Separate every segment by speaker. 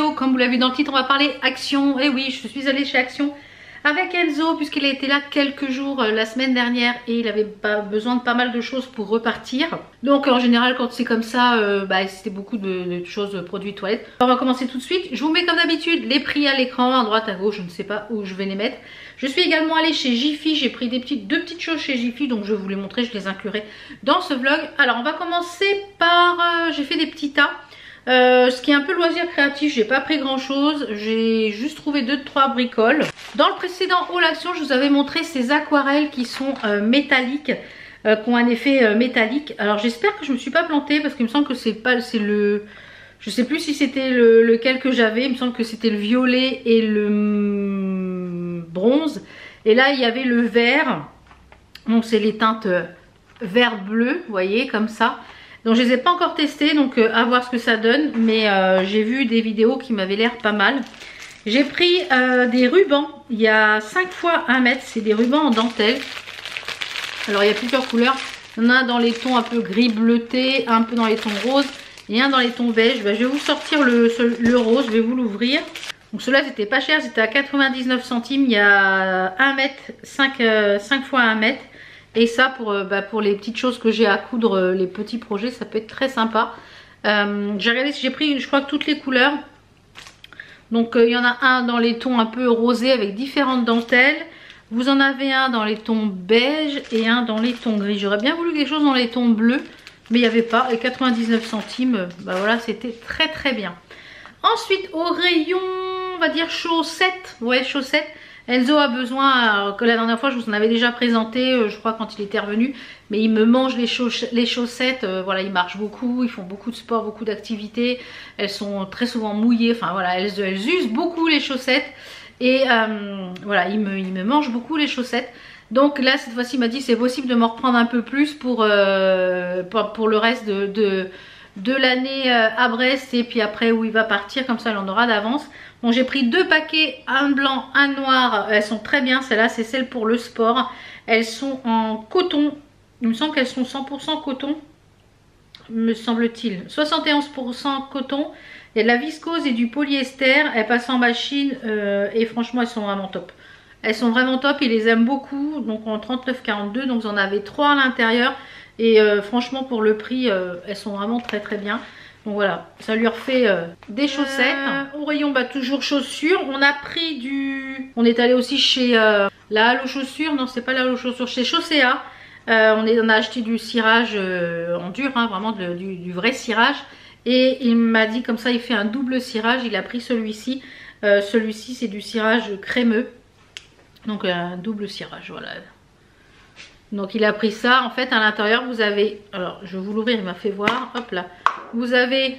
Speaker 1: vidéo, comme vous l'avez vu dans le titre, on va parler Action. Et oui, je suis allée chez Action avec Enzo puisqu'il a été là quelques jours la semaine dernière et il avait besoin de pas mal de choses pour repartir. Donc en général quand c'est comme ça, c'était beaucoup de choses, produits toilettes. On va commencer tout de suite. Je vous mets comme d'habitude les prix à l'écran, à droite, à gauche, je ne sais pas où je vais les mettre. Je suis également allée chez Jiffy, j'ai pris deux petites choses chez Jiffy, donc je vais vous les montrer, je les inclurai dans ce vlog. Alors on va commencer par, j'ai fait des petits tas. Ce qui est un peu loisir créatif, j'ai pas pris grand chose, j'ai juste trouvé 2-3 bricoles. Dans le précédent haul action, je vous avais montré ces aquarelles qui sont métalliques, qui ont un effet métallique. Alors j'espère que je me suis pas plantée parce qu'il me semble que c'est le... Je sais plus si c'était lequel que j'avais, il me semble que c'était le violet et le bronze. Et là il y avait le vert, donc c'est les teintes vert-bleu, vous voyez, comme ça. Donc je les ai pas encore testés, donc à voir ce que ça donne. Mais j'ai vu des vidéos qui m'avaient l'air pas mal. J'ai pris des rubans, il y a 5 fois 1 mètre, c'est des rubans en dentelle. Alors il y a plusieurs couleurs, il y en a dans les tons un peu gris bleuté, un peu dans les tons roses et un dans les tons beige. Je vais vous sortir le rose, je vais vous l'ouvrir. Donc ceux-là c'était pas cher, c'était à 99 centimes, il y a 1 mètre, 5 fois 1 mètre. Et ça pour les petites choses que j'ai à coudre, les petits projets, ça peut être très sympa. J'ai regardé si j'ai pris, je crois, que toutes les couleurs. Donc il y en a un dans les tons un peu rosés avec différentes dentelles. Vous en avez un dans les tons beige et un dans les tons gris. J'aurais bien voulu quelque chose dans les tons bleus, mais il n'y avait pas. Et 99 centimes, voilà, c'était très très bien. Ensuite au rayon, on va dire chaussettes. Ouais, chaussettes. Enzo a besoin, que la dernière fois je vous en avais déjà présenté, je crois quand il était revenu, mais il me mange les chaussettes, voilà, ils marchent beaucoup, ils font beaucoup de sport, beaucoup d'activités, elles sont très souvent mouillées, enfin voilà, elles usent beaucoup les chaussettes et voilà, il me mange beaucoup les chaussettes. Donc là cette fois-ci il m'a dit c'est possible de m'en reprendre un peu plus pour le reste de l'année à Brest et puis après où il va partir, comme ça il en aura d'avance. Bon, j'ai pris 2 paquets, un blanc, un noir, elles sont très bien, celles-là c'est celles pour le sport. Elles sont en coton, il me semble qu'elles sont 100% coton, me semble-t-il. 71% coton, il y a de la viscose et du polyester, elles passent en machine et franchement elles sont vraiment top. Elles sont vraiment top, ils les aiment beaucoup, donc en 39,42, donc vous en avez 3 à l'intérieur. Et franchement pour le prix, elles sont vraiment très très bien. Donc voilà, ça lui refait des chaussettes. Au rayon, toujours chaussures. On a pris on est allé aussi chez la Halo Chaussures. Non, c'est pas la Halo Chaussures, chez Chaussea. On a acheté du cirage en dur, hein, vraiment du vrai cirage. Et il m'a dit comme ça, il fait un double cirage. Il a pris celui-ci. Celui-ci, c'est du cirage crémeux. Donc un double cirage, voilà. Donc il a pris ça. En fait à l'intérieur vous avez, alors je vais vous l'ouvrir, il m'a fait voir, hop là. Vous avez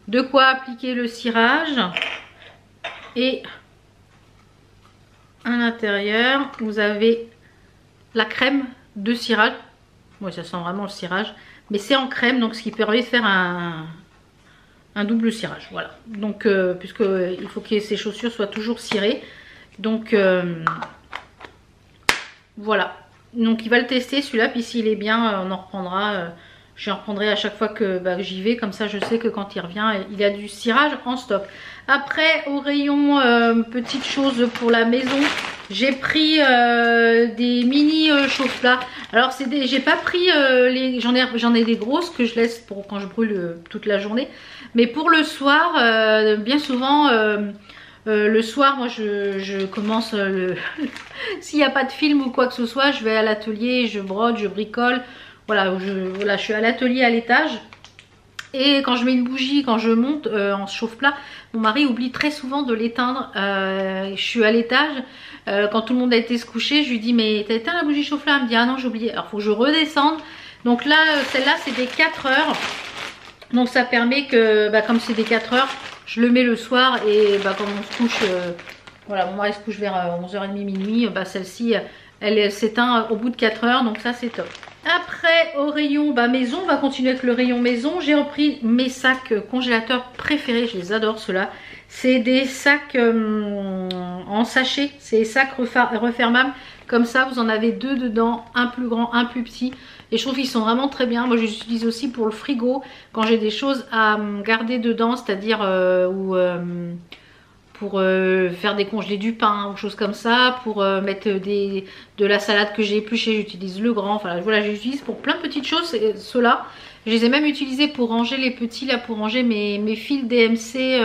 Speaker 1: de quoi appliquer le cirage. Et à l'intérieur vous avez la crème de cirage. Oui, ça sent vraiment le cirage. Mais c'est en crème, donc ce qui permet de faire un double cirage. Voilà. Donc puisque il faut que ces chaussures soient toujours cirées. Donc voilà. Donc il va le tester celui-là, puis s'il est bien on en reprendra, j'en reprendrai à chaque fois que j'y vais, comme ça je sais que quand il revient il y a du cirage en stock. Après au rayon petites choses pour la maison, j'ai pris des mini chauffe-plats. Alors j'ai pas pris j'en ai des grosses que je laisse pour quand je brûle toute la journée, mais pour le soir bien souvent le soir, moi je commence s'il n'y a pas de film ou quoi que ce soit, je vais à l'atelier, je brode, je bricole. Voilà, je suis à l'atelier à l'étage. Et quand je mets une bougie, quand je monte en chauffe-plat, mon mari oublie très souvent de l'éteindre. Je suis à l'étage, quand tout le monde a été se coucher, je lui dis mais t'as éteint la bougie chauffe-plat? Elle me dit ah non j'ai oublié. Alors il faut que je redescende. Donc là, celle-là c'est des 4 heures. Donc ça permet que, comme c'est des 4 heures, je le mets le soir et quand on se couche, voilà, mon mari se couche vers 11h30, minuit, celle-ci, elle s'éteint au bout de 4 heures, donc ça c'est top. Après au rayon maison, on va continuer avec le rayon maison. J'ai repris mes sacs congélateurs préférés, je les adore ceux-là. C'est des sacs en sachet, c'est des sacs refermables. Comme ça, vous en avez deux dedans, un plus grand, un plus petit. Et je trouve qu'ils sont vraiment très bien. Moi, je les utilise aussi pour le frigo quand j'ai des choses à garder dedans, c'est-à-dire pour faire décongeler du pain ou choses comme ça, pour mettre de la salade que j'ai épluchée, j'utilise le grand. Enfin voilà, j'utilise pour plein de petites choses ceux-là. Je les ai même utilisés pour ranger les petits, là, pour ranger mes fils DMC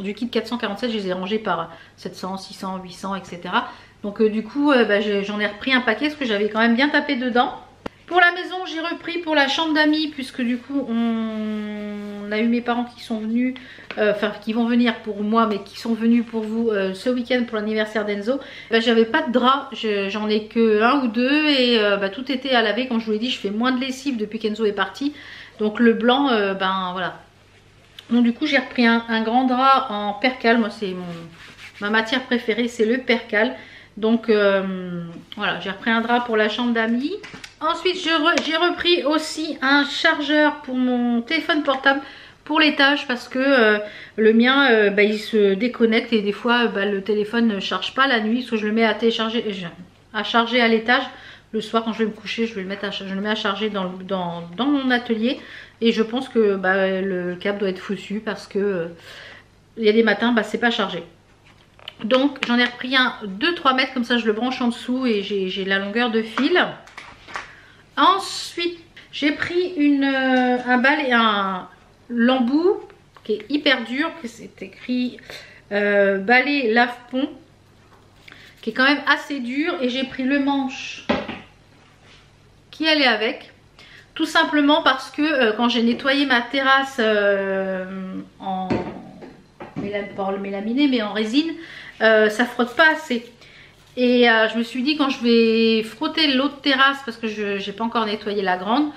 Speaker 1: du kit 447. Je les ai rangés par 700, 600, 800, etc. Donc du coup, j'en ai repris un paquet parce que j'avais quand même bien tapé dedans. Pour la maison, j'ai repris pour la chambre d'amis, puisque du coup, on a eu mes parents qui sont venus, enfin qui vont venir pour moi, mais qui sont venus pour vous ce week-end pour l'anniversaire d'Enzo. J'avais pas de drap, j'en ai que un ou deux et tout était à laver. Comme je vous l'ai dit, je fais moins de lessive depuis qu'Enzo est parti. Donc le blanc, voilà. Donc du coup, j'ai repris un grand drap en percale. Moi, c'est ma matière préférée, c'est le percale. Donc voilà, j'ai repris un drap pour la chambre d'amis. Ensuite, j'ai repris aussi un chargeur pour mon téléphone portable pour l'étage parce que le mien, il se déconnecte et des fois, le téléphone ne charge pas la nuit. Soit je le mets à charger à l'étage. Le soir, quand je vais me coucher, je le mets à charger dans mon atelier. Et je pense que le câble doit être foutu parce que il y a des matins, c'est pas chargé. Donc, j'en ai repris un 2-3 mètres, comme ça je le branche en dessous et j'ai la longueur de fil. Ensuite, j'ai pris un balai, un l'embout qui est hyper dur, qui c'est écrit balai lave-pont, qui est quand même assez dur. Et j'ai pris le manche qui allait avec. Tout simplement parce que quand j'ai nettoyé ma terrasse en mélaminé, mais en résine, ça frotte pas assez. Et je me suis dit, quand je vais frotter l'autre terrasse, parce que je n'ai pas encore nettoyé la grande,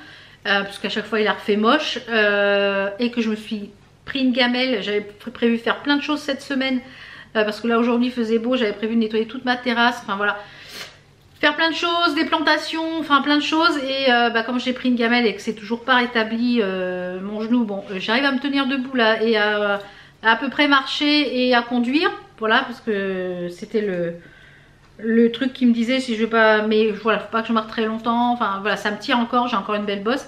Speaker 1: parce qu'à chaque fois il a refait moche, et que je me suis pris une gamelle, j'avais prévu faire plein de choses cette semaine, parce que là aujourd'hui il faisait beau, j'avais prévu de nettoyer toute ma terrasse, enfin voilà, faire plein de choses, des plantations, enfin plein de choses. Et comme j'ai pris une gamelle et que c'est toujours pas rétabli mon genou, bon, j'arrive à me tenir debout là et à peu près marcher et à conduire, voilà, parce que c'était le truc qui me disait si je veux pas, mais voilà, faut pas que je marche très longtemps, enfin voilà, ça me tire encore, j'ai encore une belle bosse,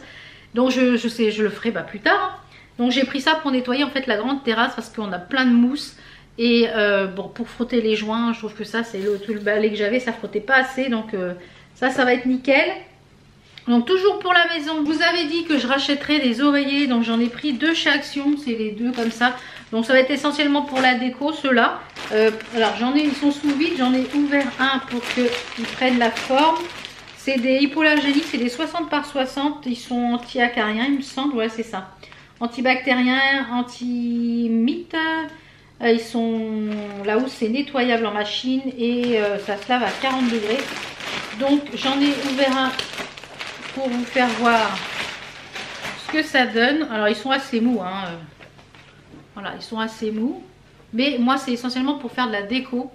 Speaker 1: donc je sais, je le ferai plus tard. Donc j'ai pris ça pour nettoyer en fait la grande terrasse parce qu'on a plein de mousse. Et bon, pour frotter les joints, je trouve que ça c'est tout le balai que j'avais, ça frottait pas assez, donc ça va être nickel. Donc toujours pour la maison, je vous avais dit que je rachèterais des oreillers, donc j'en ai pris 2 chez Action, c'est les 2 comme ça. Donc ça va être essentiellement pour la déco, ceux-là. Alors ils sont sous vide, j'en ai ouvert un pour qu'ils prennent la forme. C'est des hypoallergéniques, c'est des 60 par 60, ils sont anti-acariens il me semble, ouais c'est ça. Antibactériens, anti-mites. Ils sont là où c'est nettoyable en machine et ça se lave à 40 degrés. Donc j'en ai ouvert un pour vous faire voir ce que ça donne. Alors ils sont assez mous, hein. Voilà, ils sont assez mous. Mais moi c'est essentiellement pour faire de la déco.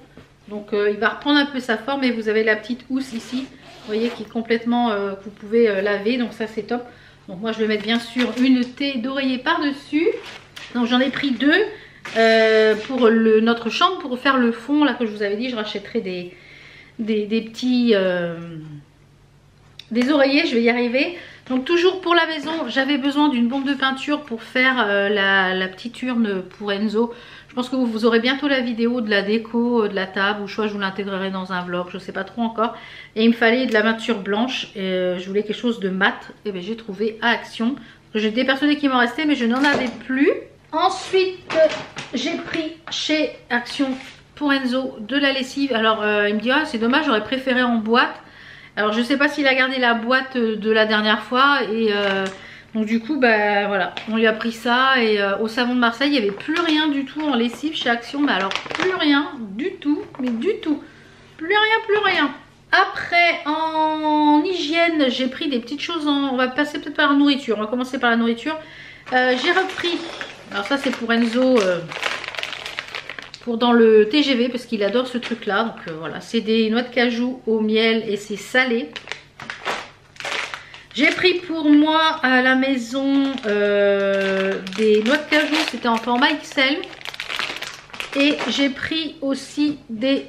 Speaker 1: Donc il va reprendre un peu sa forme et vous avez la petite housse ici. Vous voyez qui est complètement, que vous pouvez laver. Donc ça c'est top. Donc moi je vais mettre bien sûr une thé d'oreiller par-dessus. Donc j'en ai pris 2. Pour notre chambre, pour faire le fond là que je vous avais dit, je rachèterai des petits des oreillers, je vais y arriver. Donc toujours pour la maison, j'avais besoin d'une bombe de peinture pour faire la petite urne pour Enzo. Je pense que vous aurez bientôt la vidéo de la déco de la table, ou soit je vous l'intégrerai dans un vlog, je sais pas trop encore. Et il me fallait de la peinture blanche, et je voulais quelque chose de mat, et bien j'ai trouvé à Action. J'étais persuadée qu'il m'en restait mais je n'en avais plus. Ensuite, j'ai pris chez Action pour Enzo de la lessive. Alors, il me dit, ah, c'est dommage, j'aurais préféré en boîte. Alors, je sais pas s'il a gardé la boîte de la dernière fois. Et donc, du coup, voilà, on lui a pris ça. Et au Savon de Marseille, il n'y avait plus rien du tout en lessive chez Action. Mais alors, plus rien du tout, mais du tout. Plus rien, plus rien. Après, en hygiène, j'ai pris des petites choses. On va passer peut-être par la nourriture. On va commencer par la nourriture. J'ai repris... Alors ça c'est pour Enzo, pour dans le TGV parce qu'il adore ce truc là. Donc voilà, c'est des noix de cajou au miel et c'est salé. J'ai pris pour moi à la maison des noix de cajou, c'était en format XL. Et j'ai pris aussi des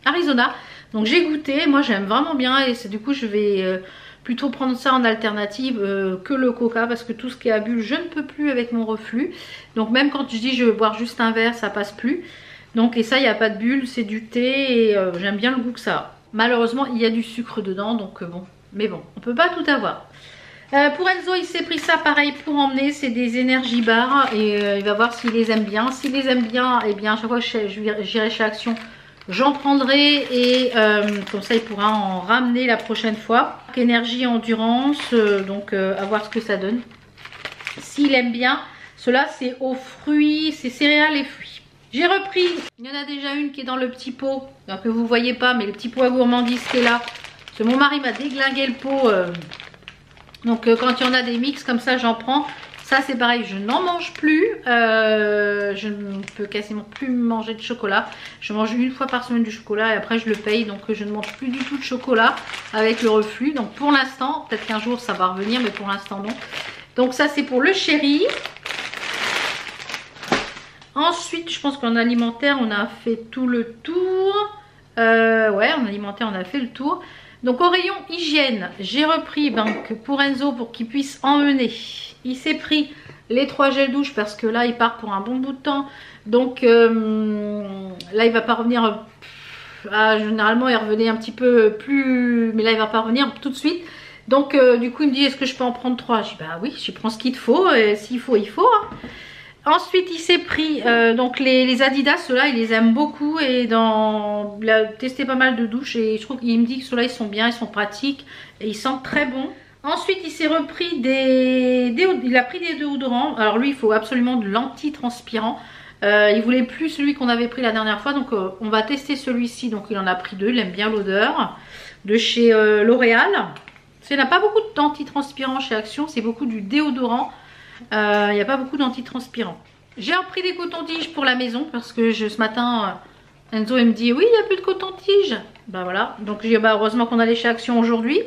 Speaker 1: Arizona. Donc j'ai goûté, moi j'aime vraiment bien et c'est du coup je vais plutôt prendre ça en alternative que le coca parce que tout ce qui est à bulles je ne peux plus avec mon reflux. Donc même quand je dis je veux boire juste un verre, ça passe plus. Donc et ça il n'y a pas de bulles, c'est du thé et j'aime bien le goût que ça a. Malheureusement il y a du sucre dedans donc bon, mais bon on peut pas tout avoir. Pour Enzo il s'est pris ça pareil pour emmener, c'est des Energy Bars et il va voir s'il les aime bien. S'il les aime bien, et bien à chaque fois que j'irai chez Action, j'en prendrai et comme ça il pourra en ramener la prochaine fois. Énergie endurance, donc à voir ce que ça donne. S'il aime bien, cela c'est aux fruits, c'est céréales et fruits. J'ai repris, il y en a déjà une qui est dans le petit pot, donc que vous voyez pas, mais le petit pot à gourmandise qui est là. Parce que mon mari m'a déglingué le pot. Donc quand il y en a des mix comme ça j'en prends. Ça c'est pareil, je n'en mange plus. Je ne peux quasiment plus manger de chocolat. Je mange une fois par semaine du chocolat et après je le paye. Donc je ne mange plus du tout de chocolat avec le reflux. Donc pour l'instant, peut-être qu'un jour ça va revenir mais pour l'instant non. Donc ça c'est pour le chéri. Ensuite je pense qu'en alimentaire on a fait tout le tour. Ouais en alimentaire on a fait le tour. Donc au rayon hygiène, j'ai repris pour Enzo pour qu'il puisse emmener. Il s'est pris les 3 gels douche parce que là il part pour un bon bout de temps. Donc là il va pas revenir. Généralement il revenait un petit peu plus, mais là il va pas revenir tout de suite. Donc du coup il me dit est-ce que je peux en prendre 3? Je dis bah oui, je prends ce qu'il te faut et s'il faut il faut. Hein. Ensuite il s'est pris donc les Adidas, ceux-là il les aime beaucoup et il a testé pas mal de douches et je trouve qu'il me dit que ceux-là ils sont bien, ils sont pratiques et ils sentent très bon. Ensuite il s'est repris il a pris des déodorants. Alors lui il faut absolument de l'anti-transpirant. Il voulait plus celui qu'on avait pris la dernière fois donc on va tester celui-ci. Donc il en a pris 2, il aime bien l'odeur de chez L'Oréal. Il n'y a pas beaucoup d'anti-transpirant chez Action, c'est beaucoup du déodorant. Il n'y a pas beaucoup d'antitranspirants. J'ai repris des cotons-tiges pour la maison parce que ce matin Enzo il me dit oui il n'y a plus de coton-tiges. Bah voilà, donc j'ai dit bah, heureusement qu'on allait chez Action aujourd'hui.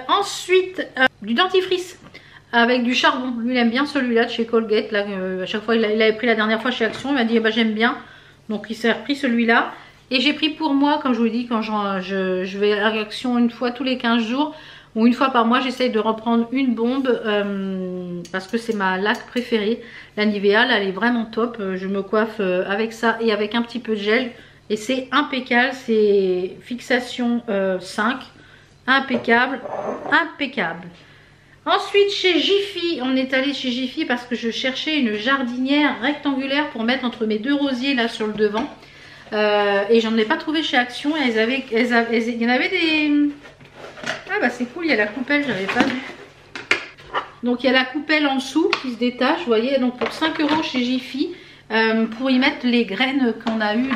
Speaker 1: Ensuite du dentifrice avec du charbon. Lui il aime bien celui-là de chez Colgate. Là, à chaque fois il avait pris la dernière fois chez Action, il m'a dit bah, j'aime bien. Donc il s'est repris celui-là. Et j'ai pris pour moi, comme je vous dis, quand je vais à Action une fois tous les 15 jours. Ou une fois par mois j'essaye de reprendre une bombe parce que c'est ma laque préférée. La Nivea là, elle est vraiment top. Je me coiffe avec ça et avec un petit peu de gel. Et c'est impeccable, c'est fixation 5. Impeccable, impeccable. Ensuite chez Jiffy, on est allé chez Jiffy parce que je cherchais une jardinière rectangulaire pour mettre entre mes 2 rosiers là sur le devant. Et j'en ai pas trouvé chez Action. Il y en avait des... Ah bah c'est cool, il y a la coupelle, j'avais pas vu. Donc il y a la coupelle en dessous qui se détache, vous voyez. Donc pour 5 € chez Jiffy, pour y mettre les graines qu'on a eu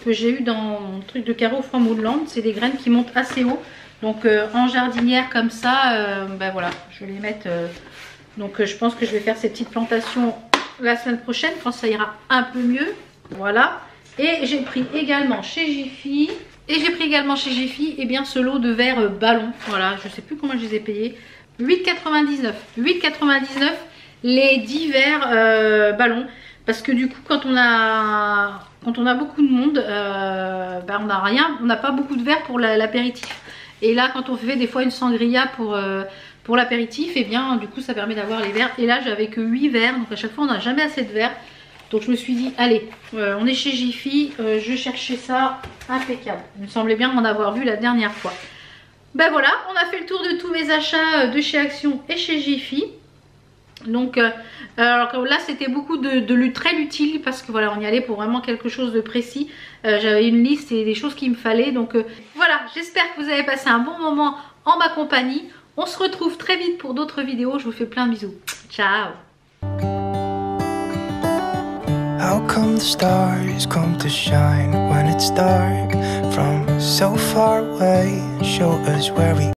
Speaker 1: que j'ai eu dans le truc de Caro from Woodland. C'est des graines qui montent assez haut. Donc en jardinière comme ça, ben voilà, je vais les mettre. Donc je pense que je vais faire ces petites plantations la semaine prochaine quand ça ira un peu mieux. Voilà. Et j'ai pris également chez Jiffy. Et bien ce lot de verres ballons. Voilà, je sais plus comment je les ai payés. 8,99. 8,99 les 10 verres ballons. Parce que du coup quand on a beaucoup de monde, ben on n'a pas beaucoup de verres pour l'apéritif. Et là quand on fait des fois une sangria pour l'apéritif, et bien du coup ça permet d'avoir les verres. Et là j'avais que 8 verres, donc à chaque fois on n'a jamais assez de verres. Donc je me suis dit, allez, on est chez Jiffy, je cherchais ça, impeccable. Il me semblait bien en avoir vu la dernière fois. Ben voilà, on a fait le tour de tous mes achats de chez Action et chez Jiffy. Donc alors là c'était beaucoup de très utile parce que voilà, on y allait pour vraiment quelque chose de précis. J'avais une liste et des choses qu'il me fallait. Donc voilà, j'espère que vous avez passé un bon moment en ma compagnie. On se retrouve très vite pour d'autres vidéos. Je vous fais plein de bisous. Ciao.
Speaker 2: How come the stars come to shine when it's dark from so far away? Show us where we